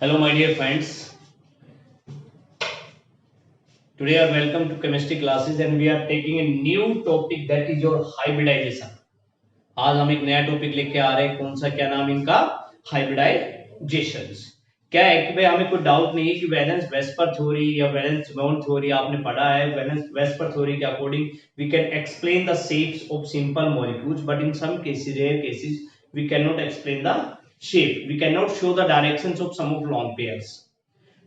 Hello, my dear friends. Today, are welcome to chemistry classes, and we are taking a new topic that is your hybridization. आज हम एक नया topic लेके आ रहे हैं. कौन सा, क्या नाम इनका? हाइब्रिडाइजेशंस. क्या है कि भाई हमें कोई डाउट नहीं है कि वैलेंस वेस्पर थ्योरी या वैलेंस बॉन्ड थ्योरी आपने पढ़ा है. वैलेंस वेस्पर थ्योरी के according we can explain the shapes of simple molecules, but in some cases, rare cases, we can not explain the shape. We can not show the directions of some of long pairs.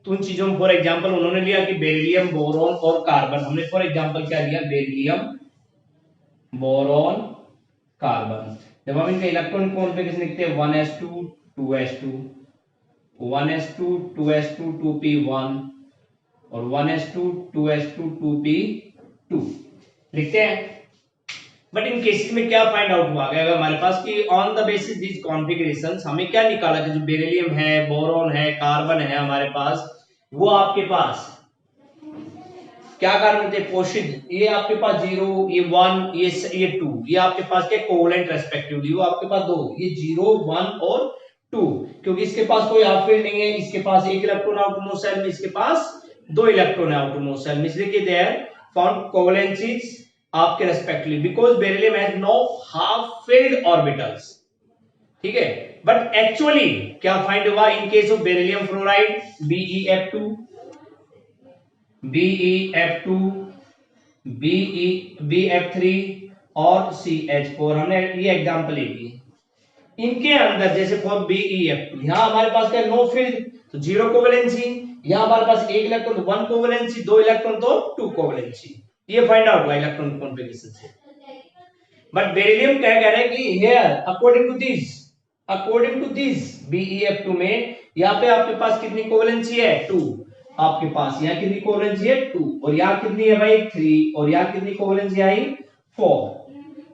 तो उन चीजों में for example उन्होंने लिया कि beryllium, boron और carbon. हमने for example क्या लिया? Beryllium, boron, carbon. जब हम इनका इलेक्ट्रॉन कॉन्फ़िगरेशन लिखते हैं 1s2 2s2 1s2 2s2 2p1 और 1s2 2s2 2p2 लिखते हैं. बट इन केसेस में क्या फाइंड आउट हुआ अगर हमारे पास कि on the basis this configurations हमें क्या निकाला कि जो बेरिलियम है, बोरॉन है, कार्बन है हमारे पास, वो आपके पास क्या कार्बन थे? पोषित. ये आपके पास 0, ये 1, ये 2, ये आपके पास क्या कोवेलेंट रेस्पेक्टिवली. वो आपके पास दो, ये 0 1 और 2, क्योंकि इसके पास कोई हाफ फील्ड नहीं है. इसके पास एक इलेक्ट्रॉन आउटरमोस्ट शेल में, इसके पास दो इलेक्ट्रॉन है आउटरमोस्ट शेल में, इसलिए कि दे आर फाउंड कोवेलेंसीज आपके respectively because beryllium has no half filled orbitals. ठीक है. बट एक्चुअली क्या फाइंड हुआ in case of beryllium fluoride? BeF2, BeF2, BeF3 और CH4. हमने ये एग्जांपल ली. इनके अंदर जैसे फॉर BeF2 यहां हमारे पास क्या? नो फील्ड, तो जीरो कोवेलेंसी. यहां हमारे पास एक इलेक्ट्रॉन 1 कोवेलेंसी, दो इलेक्ट्रॉन तो 2 कोवेलेंसी. ये फाइंड आउट हुआ इलेक्ट्रॉन कॉन्फ़िगरेशन से. बट बेरिलियम क्या कह रहे हैं कि here according to this BeF2 में यहाँ पे आपके पास कितनी कोवेलेंसी है? 2. आपके पास यहाँ कितनी कोवेलेंसी है? 2. और यहाँ कितनी है भाई? 3. और यहाँ कितनी कोवेलेंसी आई? 4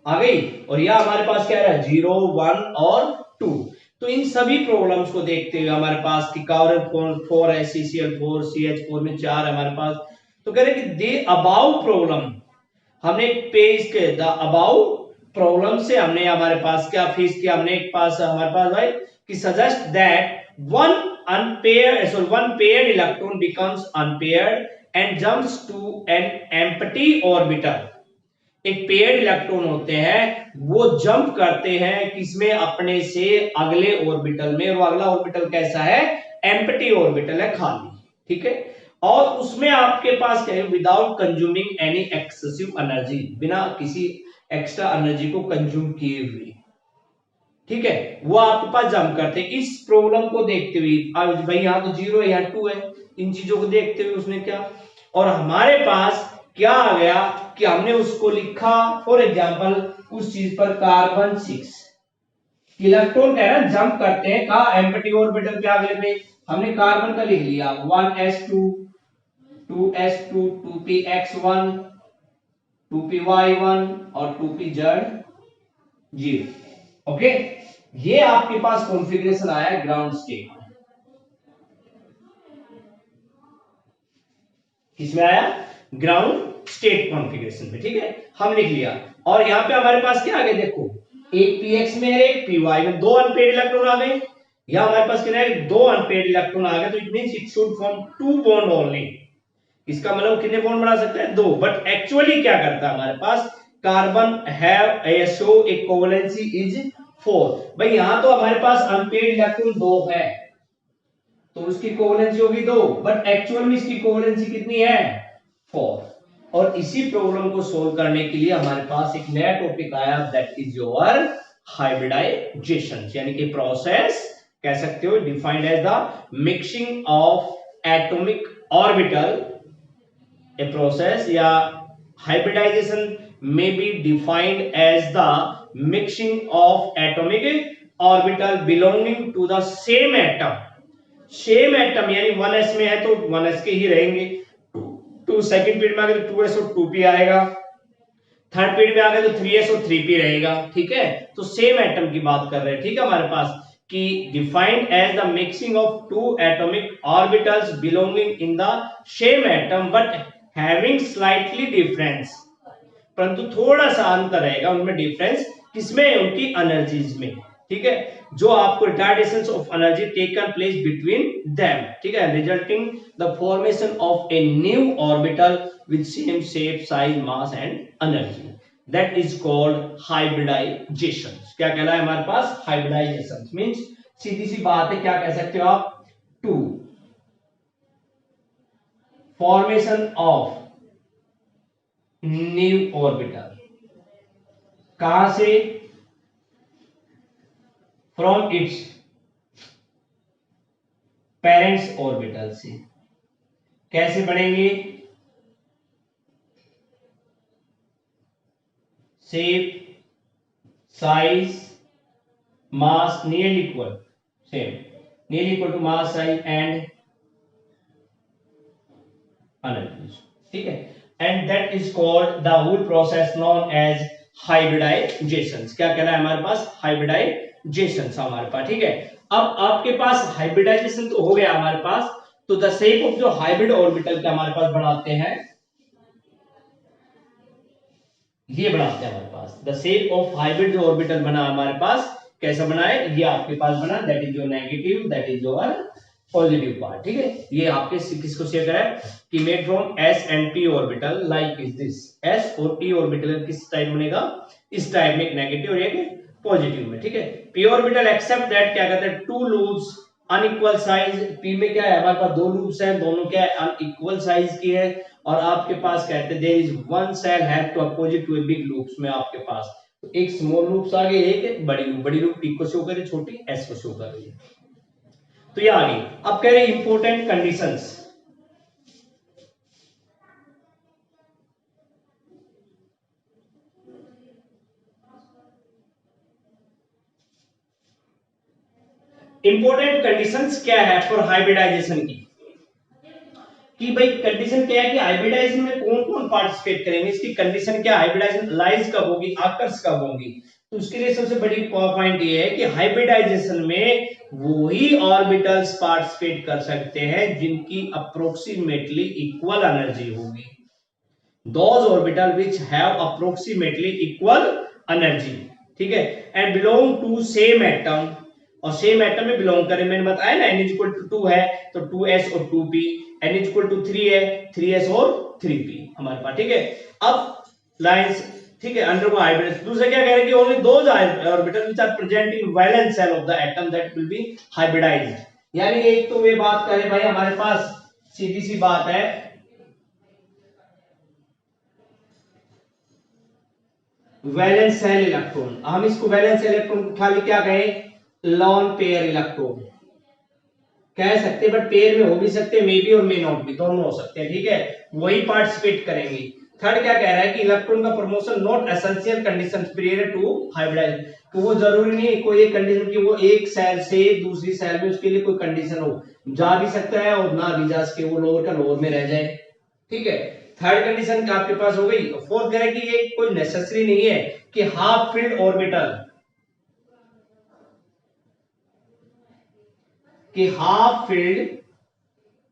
आ गई. और यहाँ हमारे पास क्या है? 0 1 और 2. तो इन सभी प्रॉब्लम्स को देखते हुए हमारे पास कि कार्बन 4 है, CCl4, CH4 में 4 है हमारे पास. तो कह रहे कि दे अबाउ प्रॉब्लम हमने पेश के द अबाउ प्रॉब्लम से हमने हमारे पास क्या फेस किया? हमने एक पास हमारे पास भाई कि suggest that one paired electron becomes unpaired and jumps to an empty orbital. एक पेयर्ड इलेक्ट्रॉन होते हैं, वो जंप करते हैं किसमें? अपने से अगले ऑर्बिटल में. और अगला ऑर्बिटल कैसा है? एम्प्टी ऑर्बिटल है, खाली. ठीक है. और उसमें आपके पास क्या है? Without consuming any excessive energy, बिना किसी एक्स्ट्रा एनर्जी को कंज्यूम किए हुए. ठीक है. वो आपके पास जंप करते हैं. इस प्रॉब्लम को देखते हुए अब भाई यहाँ तो 0 है, यहाँ 2 है. इन चीजों को देखते हुए उसने क्या, और हमारे पास क्या आ गया कि हमने उसको लिखा फॉर एग्जांपल उस चीज पर कार्बन 6 इलेक्ट्रॉन क्या है ना जंप करते हैं कहा? एम्प्टी ऑर्बिटल के अगले पे. हमने कार्बन का लिख लिया 1s2 2s2 2px1 2py1 और 2pz0. ओके. ये आपके पास कॉन्फ़िगरेशन आया है ग्राउंड स्टेट में. किसमें आया? ग्राउंड स्टेट कॉन्फ़िगरेशन में. ठीक है. हम लिख लिया. और यहां पे हमारे पास क्या आ गया? देखो, एक px में है, एक py में. दो अनपेयर्ड इलेक्ट्रॉन आ गए. यहां हमारे पास क्या है? दो अनपेयर्ड इलेक्ट्रॉन आ गए. तो it means it should form 2 bond only. इसका मतलब कितने बॉन्ड बना सकता है? 2. बट एक्चुअली क्या करता है हमारे पास? Carbon have show a covalency is 4. भाई यहां तो हमारे पास अनपेयर्ड इलेक्ट्रॉन 2 है, तो उसकी कोवेलेंसी होगी 2. बट एक्चुअल में इसकी कोवेलेंसी कितनी है? 4. और इसी प्रॉब्लम को सोल्व करने के लिए हमारे पास एक नया टॉपिक आया, दैट इज योर हाइब्रिडाइजेशन. यानी कि प्रोसेस कह सकते हो defined as the mixing of atomic orbital. A process या hybridization may be defined as the mixing of atomic orbital belonging to the same atom. Same atom यानी 1s में है तो 1s के ही रहेंगे. 2 सेकंड पीरियड में आ गए तो 2s और 2p आएगा. थर्ड पीरियड में आ गए तो 3s और 3p रहेगा. ठीक है. तो सेम एटम की बात कर रहे हैं. ठीक है. हमारे पास कि defined as the mixing of 2 atomic orbitals belonging in the same atom but having slightly difference. परंतु थोड़ा सा अंतर रहेगा उनमें. डिफरेंस किसमें? उनकी एनर्जीज में. ठीक है, जो आपको retardation of energy taken place between them, ठीक है, resulting the formation of a new orbital with same shape size mass and energy, that is called hybridization. क्या कहला है हमारे पास? हाइब्रिडाइजेशन मींस सीधी सी बात है, क्या कह सकते हो आप? To formation of new orbital, कहां से? फ्रॉम इट्स पेरेंट्स ऑर्बिटल से। कैसे बनेंगे? Shape, size, mass near equal, same near equal to mass, size and energy, ठीक है, and that is called the whole process known as hybridization. क्या कहना है हमारे पास? हाइब्रिडाइजेशन हमारे पास, ठीक है। अब आपके पास हाइब्रिडाइजेशन तो हो गया हमारे पास, तो द शेप ऑफ जो हाइब्रिड ऑर्बिटल का हमारे पास बनाते हैं, ये बनाते हैं हमारे पास द शेप ऑफ हाइब्रिड जो ऑर्बिटल बना हमारे पास, कैसा बना है? ये आपके पास बना, that is your negative, that is your positive part, ठीक है। ये आपके किसको शेयर करा है कि made from S and P orbital like is this. S और पी ऑर्बिटल किस टाइप बनेगा? इस टाइप में, एक नेगेटिव और एक पॉजिटिव में, ठीक है। पी ऑर्बिटल एक्सेप्ट दैट क्या कहते हैं? To loops unequal size. P में क्या है हमारे पास? दो लूप्स हैं, दोनों क्या है? अनइक्वल साइज की है। और आपके पास कहते हैं there is one shell have two opposite to a big loops में आपके पास तो एक स्मॉल लूप्स आ गई, एक बड़ी लूप पी को शो करे, छोटी एस को शो कर रही है, तो ये आ गई। अब कह रहे इंपोर्टेंट कंडीशंस, इंपोर्टेंट कंडीशंस क्या है फॉर हाइब्रिडाइजेशन की, कि भाई कंडीशन क्या है कि हाइब्रिडाइजेशन में कौन कौन पार्टिसिपेट करेंगे, इसकी कंडीशन क्या? हाइब्रिडाइजेशन लाइज कब होगी, आकर्ष कब होंगी? तो उसके लिए सबसे बड़ी पॉइंट ये है कि हाइब्रिडाइजेशन में वही ऑर्बिटल्स पार्टिसिपेट कर सकते हैं जिनकी अप्रोक्सीमेटली इक्वल एनर्जी होगी, those orbital which have approximately equal energy, ठीक है, and belong to same atom, और सेम एटम में बिलोंग करें। मैंने बताया ना n इक्वल टू 2 है तो 2s और 2p, n इक्वल टू 3 है 3s और 3p हमारे पास, ठीक है। अब लाइंस, ठीक है, अंडर हाइब्रिड। दूसरा क्या कह रहे हैं कि only those orbital which are present in valence shell of the atom that will be hybridized. यानी एक तो वे बात करें भाई हमारे पास सीधी सी बात है, वैलेंस शेल इलेक्ट्रॉन, हम इसको वैलेंस इलेक्ट्रॉन को खाली क्या कहें? लॉन पेयर इलेक्ट्रॉन कह सकते हैं, बट पेयर में हो भी सकते हैं, मे बी और मे नॉट भी, दोनों हो सकते हैं, ठीक है, वही पार्टिसिपेट करेंगे। थर्ड क्या कह रहा है कि इलेक्ट्रॉन का promotion not essential condition period to hybridize, तो वो जरूरी नहीं है कोई एक कंडीशन कि वो एक सेल से दूसरी सेल में उसके लिए कोई कंडीशन हो, जा भी सकता है और ना भी जा सके, वो लोअर का लोअर में रह जाए, ठीक है। थर्ड कंडीशन क्या आपके पास हो गई। फोर्थ कह रहा है कि ये कोई नेसेसरी नहीं है कि हाफ फील्ड ऑर्बिटल, कि half filled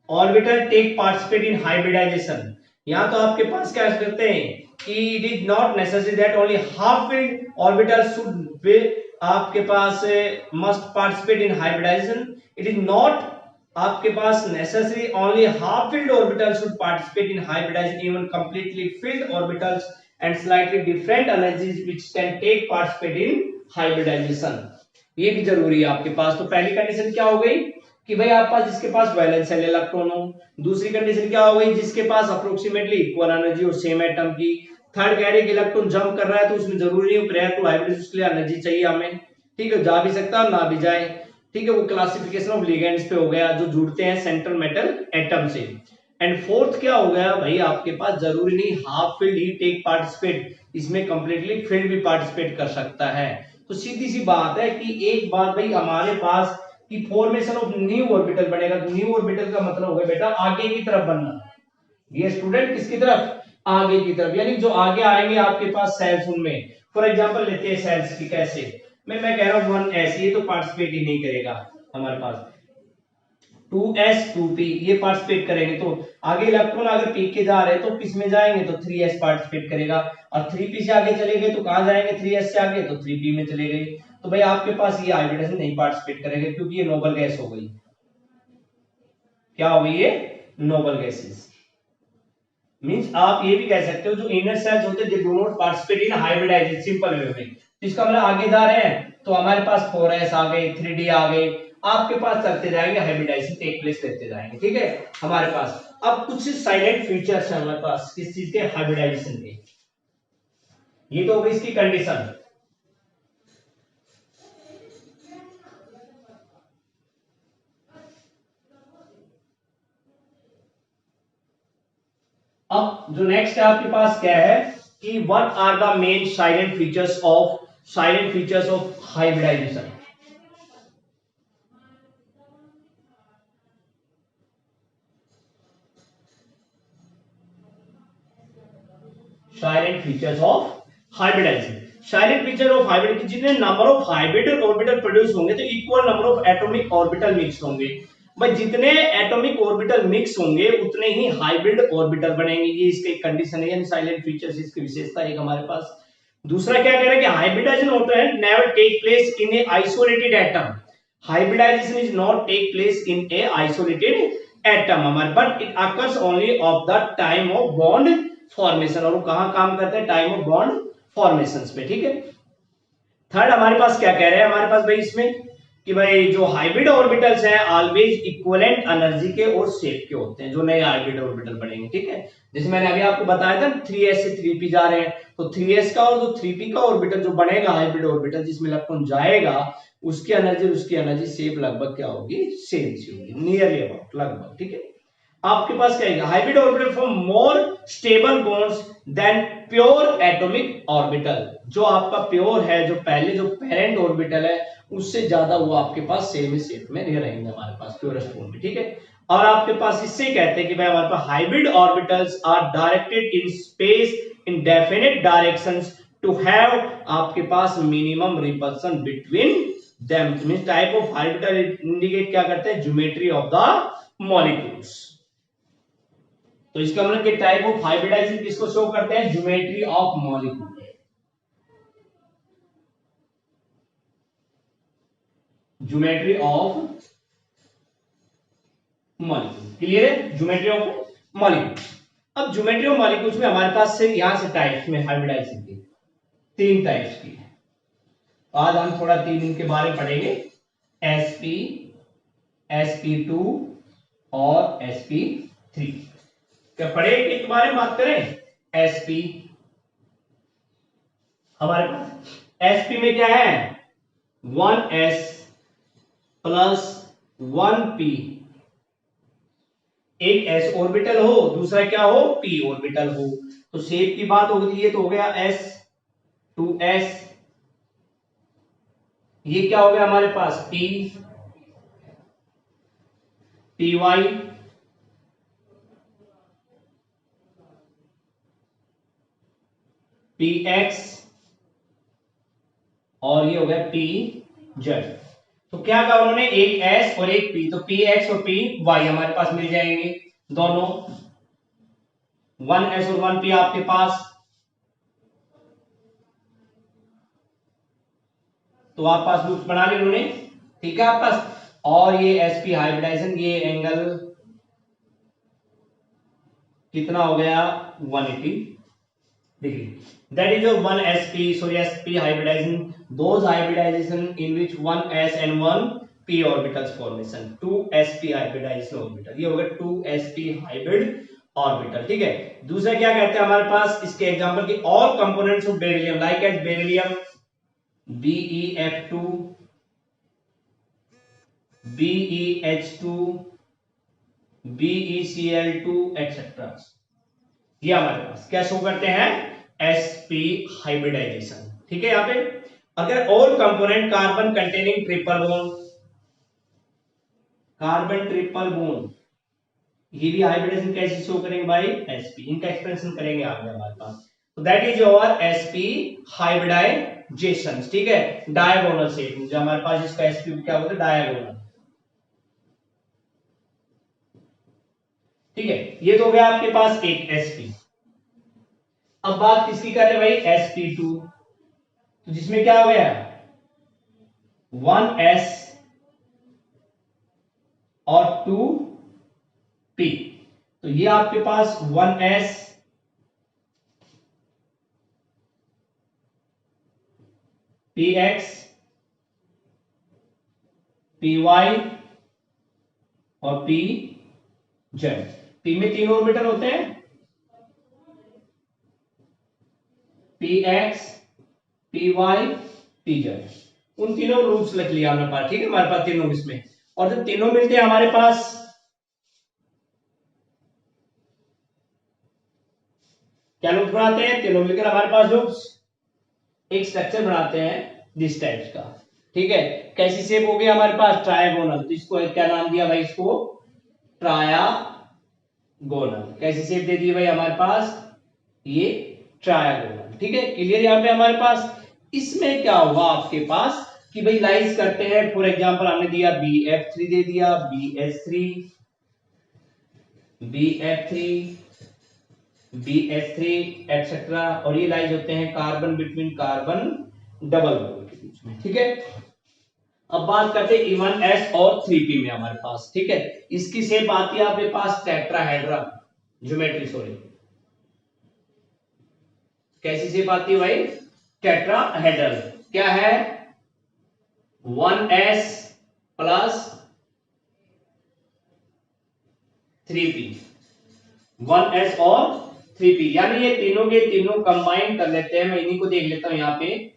orbital take participate in hybridisation. यहां तो आपके पास क्या करते हैं कि it is not necessary that only half filled orbital should be आपके पास must participate in hybridisation. It is not आपके पास necessary only half filled orbital should participate in hybridisation, even completely filled orbitals and slightly different energies which can take participate in hybridisation. ये भी जरूरी है आपके पास। तो पहली कंडीशन क्या हो गई कि भाई आपके पास जिसके पास वैलेंस शेल इलेक्ट्रॉन हो। दूसरी कंडीशन क्या हो गई? जिसके पास अप्रोक्सीमेटली इक्वल एनर्जी हो सेम एटम की। थर्ड कह रहे कि इलेक्ट्रॉन जंप कर रहा है तो उसमें जरूरी नहीं प्रेयर टू हाइब्रिड, उसके लिए एनर्जी चाहिए हमें, ठीक है, जा भी सकता है ना भी जाए, ठीक है। वो क्लासिफिकेशन ऑफ लिगेंड्स पे हो गया जो जुड़ते हैं सेंट्रल मेटल एटम से। एंड फोर्थ क्या हो गया भाई आपके पास जरूरी नहीं हाफ फील्ड ही टेक पार्टिसिपेट, इसमें कंप्लीटली फील्ड भी पार्टिसिपेट कर सकता है। तो सीधी सी बात है कि एक बात भाई हमारे पास कि फॉर्मेशन ऑफ न्यू ऑर्बिटल बनेगा, तो न्यू ऑर्बिटल का मतलब हो गया बेटा आगे की तरफ बनना। ये स्टूडेंट किसकी तरफ? आगे की तरफ, यानी जो आगे आएंगे आपके पास सेल्स, उनमें फॉर एग्जांपल लेते हैं सेल्स की, कैसे मैं कह रहा हूं 1s ये तो पार्टिसिपेट ही नहीं करेगा हमारे पास, 2s 2p ये पार्टिसिपेट करेंगे, तो आगे इलेक्ट्रॉन अगर पी के जा रहे हैं तो किस में जाएंगे? तो 3s पार्टिसिपेट करेगा, और 3p से आगे चले गए तो कहां जाएंगे? 3s से आगे तो 3p में चले गए। तो भाई आपके पास ये हाइब्रिडाइजेशन नहीं पार्टिसिपेट करेगा क्योंकि ये नोबल गैस हो गई। क्या हो गई ये? Noble gases. मींस आप ये भी कह सकते हो जो इनर सेल्स होते हैं they do not participate in hybridization simple way में। इसका मतलब आगे जा रहे हैं तो हमारे पास 4s आ गए, 3d आ गए, आपके पास चलते जाएंगे, हाइब्रिडाइजेशन टेक प्लेस करते जाएंगे। ठीक है, हमारे पास अब कुछ साइलेंट फीचर्स हैं हमारे पास किस चीज के? हाइब्रिडाइजेशन के। ये तो हो गई इसकी कंडीशन। अब जो नेक्स्ट है आपके पास क्या है कि what are the main salient features of hybridisation. Salient features of hybridisation. Salient feature of hybrid, जितने number of hybrid orbital produce होंगे तो equal number of atomic orbital mix होंगे। भाई जितने एटॉमिक ऑर्बिटल मिक्स होंगे उतने ही हाइब्रिड ऑर्बिटल बनेंगे। ये इसके कंडीशन है, यानी साइलेंट फीचर्स इसकी विशेषता एक हमारे पास। दूसरा क्या कह रहा है कि हाइब्रिडाइजेशन होता है never take place in a isolated atom. Hybridisation is not take place in a isolated atom हमारे, but it occurs only of the time of bond formation. और वो कहां काम करते हैं? टाइम ऑफ बॉन्ड फॉर्मेशन पे। ठीक है, थर्ड हमारे पास क्या कह रहे हैं हमारे पास भाई इसमें कि भाई जो हाइब्रिड ऑर्बिटल्स हैं ऑलवेज इक्विवेलेंट एनर्जी के और शेप के होते हैं जो नए हाइब्रिड ऑर्बिटल बनेंगे। ठीक है, जैसे मैंने अभी आपको बताया था 3s से 3p जा रहे हैं, तो 3s का और जो 3p का ऑर्बिटल जो बनेगा हाइब्रिड ऑर्बिटल जिसमें इलेक्ट्रॉन जाएगा उसकी एनर्जी शेप लगभग क्या होगी? सेम सी होगी, नियरली अबाउट, लगभग। ठीक है, आपके पास क्या है? Hybrid orbital form more stable bonds than pure atomic orbital. जो आपका प्योर है, जो पहले जो पेरेंट ऑर्बिटल है उससे ज्यादा वो आपके पास सेम शेप में रहेंगे हमारे पास प्योरेस्ट फॉर्म में। ठीक है, और आपके पास इससे कहते हैं कि भाई हमारे पास hybrid orbitals are directed in space in definite directions to have आपके पास minimum repulsion between them. Means type of hybridal indicate क्या करते हैं? Geometry of the molecules. तो इसका मतलब कि टाइप ऑफ हाइब्रिडाइजेशन किसको शो करते हैं? Geometry of molecule. Geometry of molecule, clear है? Geometry of molecule. अब ज्योमेट्री ऑफ मॉलिक्यूल्स में हमारे पास से यहां से टाइप्स में हाइब्रिडाइजेशन की 3 टाइप्स की है। आज हम थोड़ा 3 इनके बारे में पढ़ेंगे, sp, sp2 और sp3। क्या पढ़े एक बारे में बात करें? sp हमारे पास sp में क्या है? 1s प्लस 1p, एक s ऑर्बिटल हो दूसरा क्या हो? p ऑर्बिटल हो। तो शेप की बात होगी, ये तो हो गया s, 2s, ये क्या हो गया हमारे पास? p, py, px और ये हो गया pz। तो क्या कहा उन्होंने? एक s और एक p, तो px और py हमारे पास मिल जाएंगे दोनों। 1s और 1p आपके पास, तो आप पास लूप बना लिए उन्होंने। ठीक है आप पास, और ये sp हाइब्रिडाइजेशन, ये एंगल कितना हो गया? 180 degree. That is your 1sp, so sp hybridization, those hybridization in which 1s and 1p orbitals formation, 2sp hybridization orbital, ये हो गया 2sp hybrid orbital। ठीक है, दूसरा क्या कहते हैं हमारे पास इसके एग्जांपल की all components of beryllium like as beryllium BeF2, BeH2, BeCl2 etc, ये हमारे पास क्या शो करते हैं? sp hybridization. ठीक है, यहां पे अगर all component carbon containing triple bond, carbon triple bond, ये भी हाइब्रिडाइजेशन कैसे शो करेंगे भाई? sp, इनका एक्सपेंशन करेंगे आगे हमारे पास। तो that is your sp hybridization. ठीक है, डायगोनल शेप जो हमारे पास इसका sp क्या होता है? डायगोनल। ठीक है, ये तो हो गया आपके पास एक sp। अब बात किसकी कर रहे हैं भाई? sp2, तो जिसमें क्या हो गया? 1s और 2p। तो ये आपके पास 1s px py और pz। p में 3 ऑर्बिटल होते हैं, px py pz। उन तीनों लूप्स लिख लिया हमारे पास, ठीक है, हमारे पास तीनों इसमें। और जब तीनों मिलते हैं हमारे पास, क्या लूप्स बनाते हैं, तीनों मिलकर हमारे पास लूप्स एक स्ट्रक्चर बनाते हैं दिस टाइप्स का, ठीक है। कैसी शेप हो गई हमारे पास, ट्रायगोनल। तो इसको क्या नाम दिया भाई, इसको ट्रायागोनल। कैसी शेप दे दी भाई हमारे पास, ये ट्रायगोनल, ठीक है। क्लियर यहाँ पे हमारे पास। इसमें क्या हुआ आपके पास कि भाई लाइज करते हैं, फॉर एग्जांपल हमने दिया BF3 दे दिया, BS3 BF3 BS3 एक्सेट्रा, और ये लाइज होते हैं carbon between carbon double bond के बीच में, ठीक है। अब बात करते हैं E1S और 3p में हमारे पास, ठीक है। इसकी शेप आती है आपके पास टेट्राहेड्रल ज्योमेट्री, सॉरी, कैसी शेप आती है भाई, टेट्राहेड्रल। क्या है, 1s प्लस 3p, 1s और 3p, यानी ये तीनों के तीनों कंबाइन कर लेते हैं। मैं इन्हीं को देख लेता हूं यहाँ पे।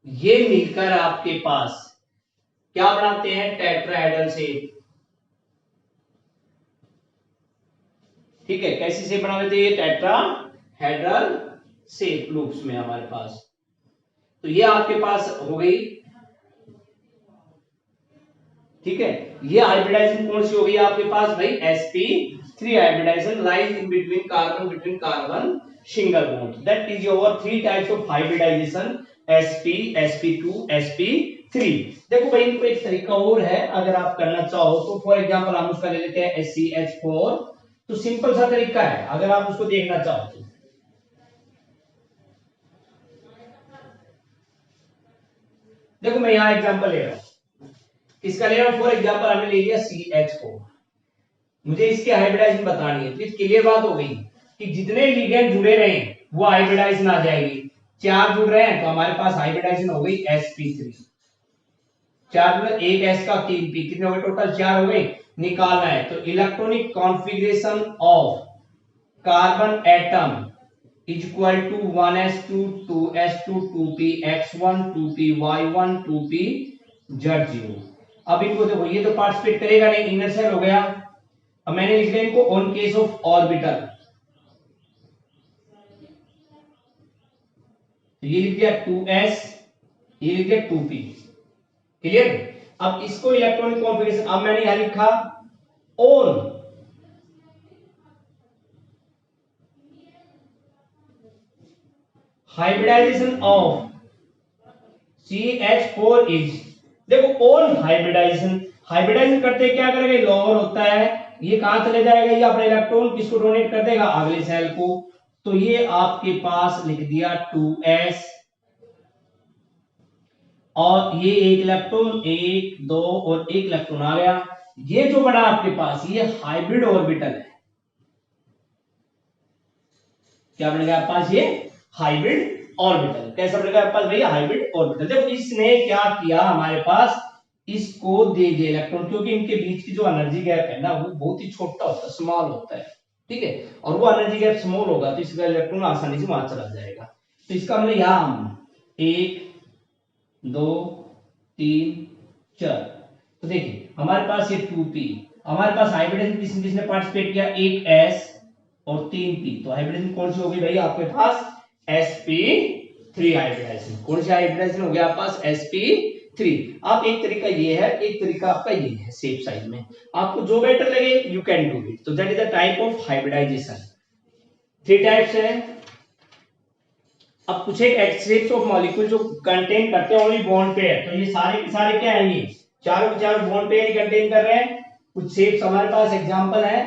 ये मिलकर आपके पास क्या बनाते हैं, टेट्राहेड्रल शेप, ठीक है। कैसी शेप बना लेते हैं, ये टेट्राहेड्रल शेप लूप्स में हमारे पास। तो ये आपके पास हो गई, ठीक है। ये हाइब्रिडाइजेशन कौन सी हो गई आपके पास भाई, sp3 hybridization lies in between carbon single bond. That is your 3 types of hybridization, sp sp2 sp3। देखो भाई इनको एक तरीका और है, अगर आप करना चाहो तो। फॉर एग्जांपल हम उसका ले लेते हैं SCH4। तो सिंपल सा तरीका है, अगर आप उसको देखना चाहो तो। देखो मैं यहां एग्जांपल ले रहा हूं, किसका ले रहा हूं, फॉर एग्जांपल हमने ले लिया CH4। मुझे इसकी हाइब्रिडाइजेशन बतानी है। तो क्लियर बात हो गई कि जितने लिगेंड जुड़े रहे वो हाइब्रिडाइजेशन आ जाएगी। 4 जुड़ रहे हैं तो हमारे पास हाइब्रिडाइजेशन हो गई sp3। 4 जुड़े, एक s का 3p, कितने हो गए टोटल, 4 हो गए। निकालना है तो electronic configuration of carbon atom is equal to 1s2 2s2 2p x1 2p y1 2p z0। अब इनको देखो, ये तो पार्टिसिपेट करेगा नहीं, इनर सेल हो गया। अब मैंने लिख दिया इनको ऑन केस ऑफ ऑर्बिटल, तो ये लिख दिया 2s, ये लिख दिया 2p। क्लियर। अब इसको इलेक्ट्रॉनिक कॉन्फ़िगरेशन, अब मैंने यहां लिखा on hybridization of CH4 is, देखो ऑन हाइब्रिडाइजेशन, हाइब्रिडाइजेशन करते क्या करेगा, लोअर होता है, ये कहां चले जाएगा, ये अपना इलेक्ट्रॉन किसको डोनेट कर देगा, अगले सेल को। तो ये आपके पास लिख दिया 2s, और ये एक इलेक्ट्रॉन, 1 2 और 1 इलेक्ट्रॉन आ गया। ये जो बड़ा आपके पास ये हाइब्रिड ऑर्बिटल है। क्या बनेगा आपके पास, ये हाइब्रिड ऑर्बिटल। कैसा बनेगा आपके पास भैया, हाइब्रिड ऑर्बिटल। देखो इसने क्या किया हमारे पास, इसको दे दिया इलेक्ट्रॉन, क्योंकि इनके बीच की जो एनर्जी गैप है ना वो बहुत ही छोटा होता है, स्मॉल होता है, ठीक है। और वो एनर्जी गैप स्मॉल होगा तो इसका इलेक्ट्रॉन आसानी से वहां चला जाएगा। तो इसका मतलब यहां 1 2 3 4। तो देखिए हमारे पास ये 2p, हमारे पास हाइब्रिडाइजेशन किसने किसने पार्टिसिपेट किया, एक s और 3p। तो हाइब्रिडाइजेशन कौन सी होगी भाई आपके पास, sp3 हाइब्रिडाइजेशन। कौन सी हाइब्रिडाइजेशन हो गया आपके पास, sp3। आप एक तरीका ये है, एक तरीका आपका ये है, सेफ साइड में आपको जो बेटर लगे यू कैन डू इट। तो that is the type of hybridization. 3 types है। अब कुछ एक एक्सट्रेप्स ऑफ मॉलिक्यूल जो कंटेन करते हैं ओनली बॉन्ड पेयर, तो ये सारे के सारे क्या है, ये चारों के चारों बॉन्ड पेयर ही कंटेन कर रहे हैं। कुछ शेप्स हमारे पास एग्जांपल है,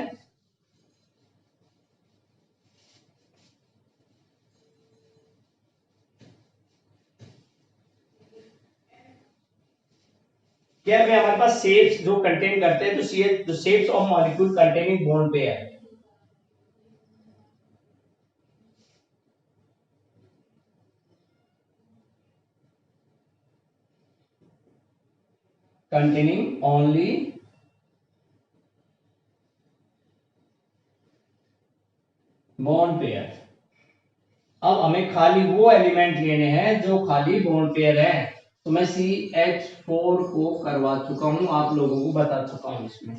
क्या है हमारे पास शेप्स जो कंटेन करते हैं, तो shapes of molecule containing bond pair, containing only bond pair. अब हमें खाली वो एलिमेंट लेने हैं जो खाली बॉन्ड पेयर है, तो मैं CH4 को करवा चुका हूं, आप लोगों को बता चुका हूं। इसमें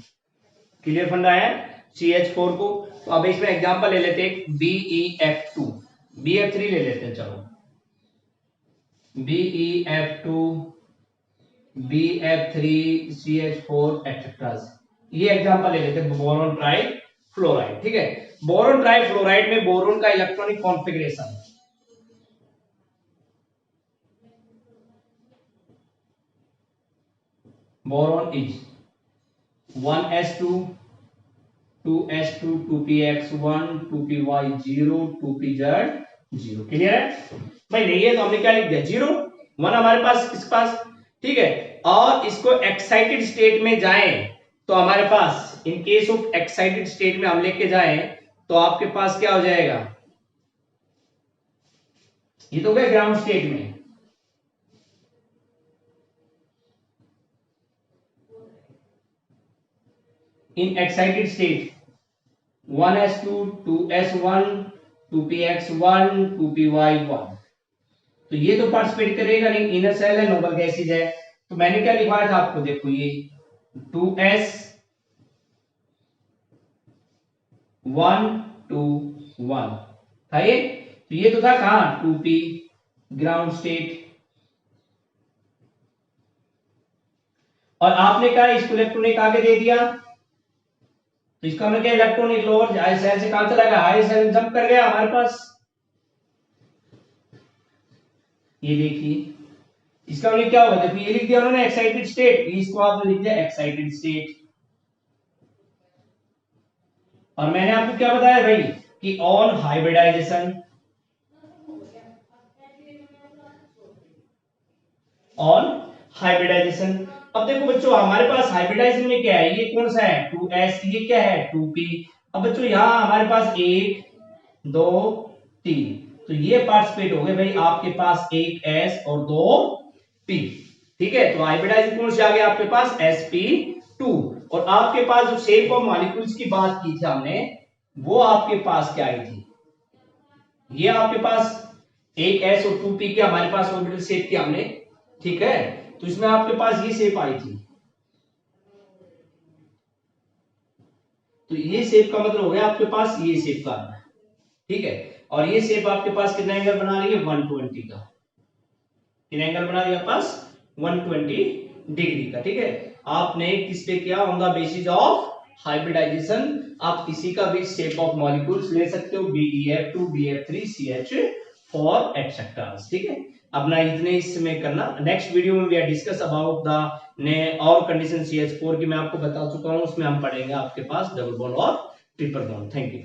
क्लियर फंडा है CH4 को। तो अब इसमें एग्जांपल ले लेते हैं BeF2, BF3 ले लेते हैं, चलो BeF2, BF3, CH4 एक्सेट्रा। ये एग्जांपल ले लेते हैं बोरॉन ट्राई फ्लोराइड। ठीक है, बोरॉन ट्राई फ्लोराइड में बोरॉन का electronic configuration, boron is 1s2 2s2 2px1 2py0 2pz0। Clear है भाई? नहीं है तो हमने क्या लिख दिया 0 1 हमारे पास किस पास। ठीक है, और इसको एक्साइटेड स्टेट में जाएं तो हमारे पास, in case of excited state में हम लेके जाएं तो आपके पास क्या हो जाएगा, ये तो गया ग्राउंड स्टेट में, in excited state 1s2 2s1 2px1 2py1, तो ये तो पार्टिसिपेट करेगा नहीं, इनर सेल है, नोबल गैसेज है। तो मैंने क्या लिखवाया था आपको, देखो ये 2s 1 2 1 था ये, तो ये तो था कहां 2p ग्राउंड स्टेट, और आपने कहा इसको इलेक्ट्रॉनिक आगे दे दिया, तो इसका मतलब क्या इलेक्ट्रॉनिक लोअर हाई सेल से कहां चला गया, हाई सेल जंप कर गया हमारे पास। ये देखिए इसका मतलब क्या होगा, देखो ये लिख दिया उन्होंने एक्साइटेड स्टेट, इसको आपने लिख दिया एक्साइटेड स्टेट। और मैंने आपको क्या बताया भाई कि ऑन हाइब्रिडाइजेशन, ऑन हाइब्रिडाइजेशन। अब देखो बच्चों हमारे पास हाइब्रिडाइजेशन में क्या है, ये कौन सा है 2s, ये क्या है 2p। अब बच्चों यहां हमारे पास 1 2 3, तो ये पार्टिसिपेट हो गए भाई आपके पास 1s और 2p। ठीक है, तो हाइब्रिडाइजेशन कौन से आ गया आपके पास sp2, और आपके पास जो शेप ऑफ मॉलिक्यूल्स की बात की थी हमने, वो आपके पास क्या आई थी, ये आपके पास 1s और 2p के हमारे पास ऑर्बिटल शेप की हमने। ठीक है, तो इसमें आपके पास ये शेप आई थी, तो ये शेप का मतलब हो गया आपके पास ये शेप का आना है। ठीक है, और ये शेप आपके पास कितना एंगल बना रही है 120 का, कितना एंगल बना रही है आपके पास 120 डिग्री का। ठीक है, आपने किस पे किया, on the basis of hybridization आप किसी का भी शेप ऑफ मॉलिक्यूल्स ले सकते हो, BeF2 BF3 CH4 एक्सेट्रा। ठीक है, अपना इतने इसमें करना। नेक्स्ट वीडियो में we are discuss about the ने और कंडीशन CH4 की मैं आपको बता चुका हूं, उसमें हम पढ़ेंगे आपके पास डबल बॉन्ड और ट्रिपल बॉन्ड। Thank you.